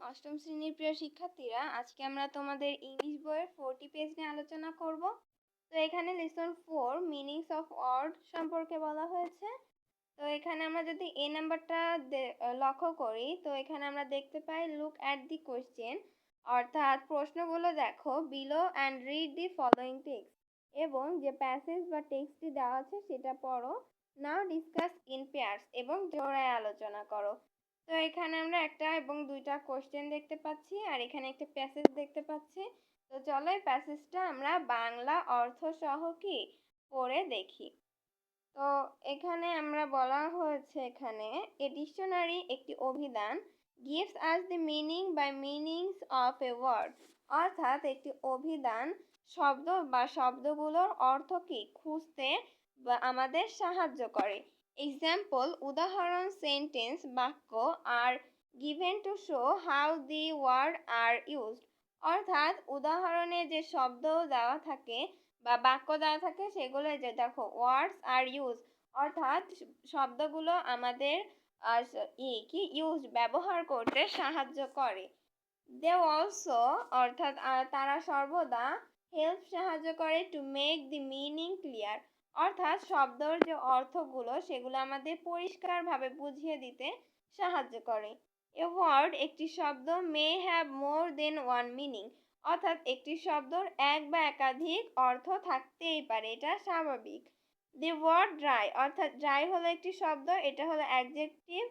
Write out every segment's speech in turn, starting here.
অষ্টম শ্রেণীর প্রিয় শিক্ষার্থীরা, আজকে আমরা তোমাদের ইংলিশ বইয়ের 40 পেজ নিয়ে আলোচনা করব। তো এখানে লেসন 4 মিনিংস অফ ওয়ার্ড সম্পর্কে বলা হয়েছে। তো এখানে আমরা যদি এই নাম্বারটা লক্ষ্য করি, তো এখানে আমরা দেখতে পাই লুক অ্যাট দি কোয়েশ্চেন, অর্থাৎ প্রশ্নগুলো দেখো, below and read the following text, এবং যে প্যাসেজ বা টেক্সটটি দেওয়া আছে সেটা পড়ো। নাও ডিসকাস ইন পেয়ার্স, এবং জোড়ায় আলোচনা করো। তো এখানে আমরা একটা এবং দুইটা কোশ্চেন দেখতে পাচ্ছি, আর এখানে একটা প্যাসেজ দেখতে পাচ্ছি। তো চলো এই প্যাসেজটা আমরা বাংলা অর্থ সহ কি পড়ে দেখি। তো এখানে আমরা বলা হয়েছে, এখানে এ ডিকশনারি একটি অভিধান gives us the meaning by meanings of a word, অর্থাৎ একটি অভিধান শব্দ বা শব্দগুলোর অর্থ কি খুঁজতে বা আমাদের সাহায্য করে। এক্সাম্পল, উদাহরণ, সেন্টেন্স বাক্য are given to show how the word are used, অর্থাৎ উদাহরণে যে শব্দ দেওয়া থাকে বা বাক্য দেওয়া থাকে সেগুলো যে দেখো ওয়ার্ডস আর ইউজ, অর্থাৎ শব্দগুলো আমাদের কি ইউজ ব্যবহার করতে সাহায্য করে। দে অলসো, অর্থাৎ তারা সর্বদা হেল্প সাহায্য করে to make the meaning clear, অর্থাৎ শব্দর যে অর্থগুলো সেগুলো আমাদের পরিষ্কারভাবে বুঝিয়ে দিতে সাহায্য করে। এ ওয়ার্ড একটি শব্দ may have more than one meaning, অর্থাৎ একটি শব্দর এক বা একাধিক অর্থ থাকতেই পারে, এটা স্বাভাবিক। দি ওয়ার্ড ড্রাই, অর্থাৎ ড্রাই হলো একটি শব্দ, এটা হলো adjective,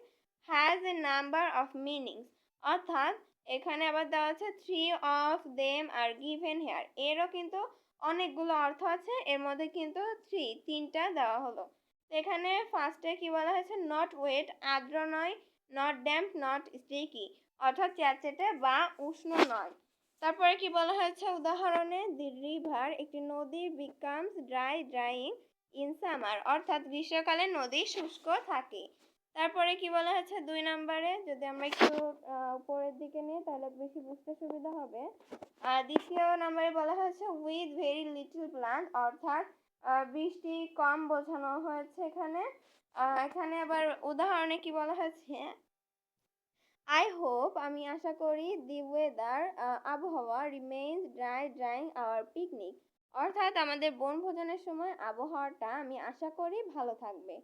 has a number of meanings, অর্থাৎ এখানে আবার দেওয়া আছে three of them are given here, এরও কিন্তু অনেকগুলো অর্থ আছে, এর মধ্যে কিন্তু তিনটা দেওয়া হলো। এখানে ফার্স্টে কি বলা হয়েছে, নট ওয়েট আর্দ্র নয়, নট ড্যাম্প নট স্টিকি, অর্থাৎ চ্যাটচ্যাটে বা উষ্ণ নয়। তারপরে কি বলা হয়েছে উদাহরণে, দি রিভার একটি নদী becomes dry drawing in summer, অর্থাৎ গ্রীষ্মকালে নদী শুষ্ক থাকে। তারপরে কি বলা হয়েছে 2 নম্বরে, যদি আমরা একটু উপরের দিকে নিই তাহলে বেশি বুঝতে সুবিধা হবে। দ্বিতীয় নম্বরে বলা হয়েছে উইথ ভেরি লিটল প্লান্ট, অর্থাৎ বৃষ্টি কম বোঝানো হয়েছে এখানে। এখানে আবার উদাহরণে কি বলা হয়েছে, আই হোপ আমি আশা করি, দি ওয়েদার আবহাওয়া, remains dry drawing hour picnic, অর্থাৎ আমাদের বনভোজনের সময় আবহাওয়াটা আমি আশা করি ভালো থাকবে।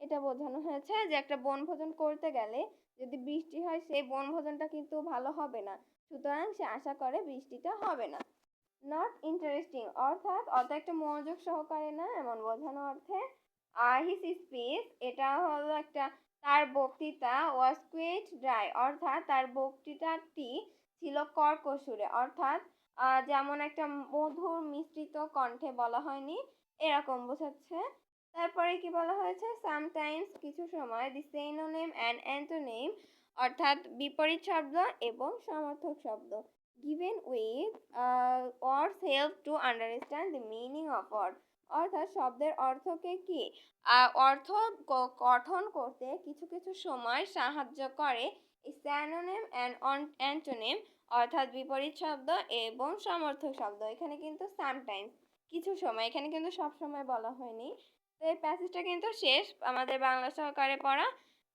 এটা বোঝানো হয়েছে যে একটা বনভোজন করতে গেলে যদি বৃষ্টি হয় সেই বনভোজনটা কিন্তু ভালো হবে না, সুতরাং সে আশা করে বৃষ্টিটা হবে না। নট ইন্টারেস্টিং, অর্থাৎ অত একটা মনোযোগ সহকারে না, এমন বোঝানো অর্থে। হিস স্পিচ, এটা হলো একটা, তার বক্তৃতা ওয়াজ কুইট ড্রাই, অর্থাৎ তার বক্তৃতাটি ছিল কর্কশুরে, অর্থাৎ যেমন একটা মধুর মিশ্রিত কণ্ঠে বলা হয়নি, এরকম বোঝাচ্ছে। তারপরে কি বলা হয়েছে, সামটাইমস কিছু সময়, দি সিনোনিম অ্যান্ড অ্যান্টোনিম, অর্থাৎ বিপরীত শব্দ এবং সমর্থক শব্দ, given with words help to understand the meaning of word, অর্থাৎ শব্দের অর্থকে কি অর্থ গঠন করতে কিছু কিছু সময় সাহায্য করে। সিনোনিম অ্যান্ড অ্যান্টোনিম, অর্থাৎ বিপরীত শব্দ এবং সমর্থক শব্দ, এখানে কিন্তু সামটাইমস কিছু সময়, এখানে কিন্তু সব সময় বলা হয়নি। তো এই প্যাসেজটা কিন্তু শেষ আমাদের বাংলা সহকারে পড়া।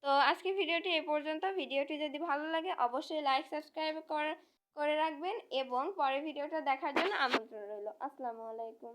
তো আজকে ভিডিওটি এই পর্যন্ত। ভিডিওটি যদি ভালো লাগে অবশ্যই লাইক সাবস্ক্রাইব করে রাখবেন, এবং পরের ভিডিওটা দেখার জন্য আমন্ত্রণ রইল। আসসালামু আলাইকুম।